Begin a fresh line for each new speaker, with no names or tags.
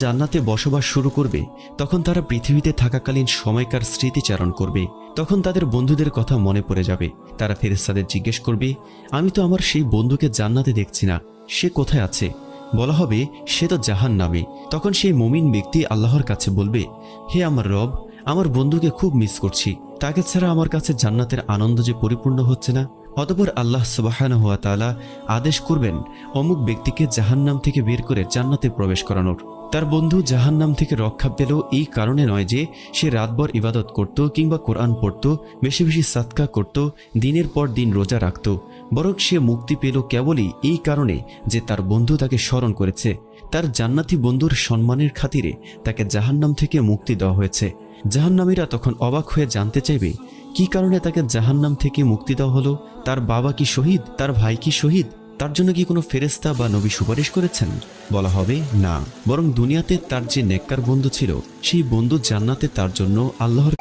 জান্নাতে বসবাস শুরু করবে, তখন তারা পৃথিবীতে থাকাকালীন সময়কার স্মৃতিচারণ করবে। তখন তাদের বন্ধুদের কথা মনে পড়ে যাবে। তারা ফেরেশতাদের জিজ্ঞেস করবে, আমি তো আমার সেই বন্ধুকে জান্নাতে দেখছি না, সে কোথায় আছে? বলা হবে, সে তো জাহান্নামে। তখন সেই মুমিন ব্যক্তি আল্লাহর কাছে বলবে, হে আমার রব, আমার বন্ধুকে খুব মিস করছি, তাকে ছাড়া আমার কাছে জান্নাতের আনন্দ যে পরিপূর্ণ হচ্ছে না। অতঃপর আল্লাহ সুবহানাহু ওয়া তাআলা আদেশ করবেন অমুক ব্যক্তিকে জাহান্নাম থেকে বের করে জান্নাতে প্রবেশ করানোর। তার বন্ধু জাহান্নাম থেকে রক্ষা পেল এই কারণে নয় যে সে রাতভর ইবাদত করত কিংবা কোরআন পড়ত, বেশি বেশি সাদকা করত, দিনের পর দিন রোজা রাখত, বরং সে মুক্তি পেল কেবলই এই কারণে যে তার বন্ধু তাকে স্মরণ করেছে। তার জান্নাতি বন্ধুর সম্মানের খাতিরে তাকে জাহান্নাম থেকে মুক্তি দেওয়া হয়েছে। জাহান্নামীরা তখন অবাক হয়ে জানতে চাইবে, কি কারণে তাকে জাহান্নাম থেকে মুক্তি দেওয়া হলো? তার বাবা কি শহীদ? তার ভাই কি শহীদ? তার জন্য কি কোনো ফেরেশতা বা নবী সুপারিশ করেছেন? বলা হবে, না, বরং দুনিয়াতে তার যে নেককার বন্ধু ছিল, সেই বন্ধু জান্নাতে তার জন্য আল্লাহর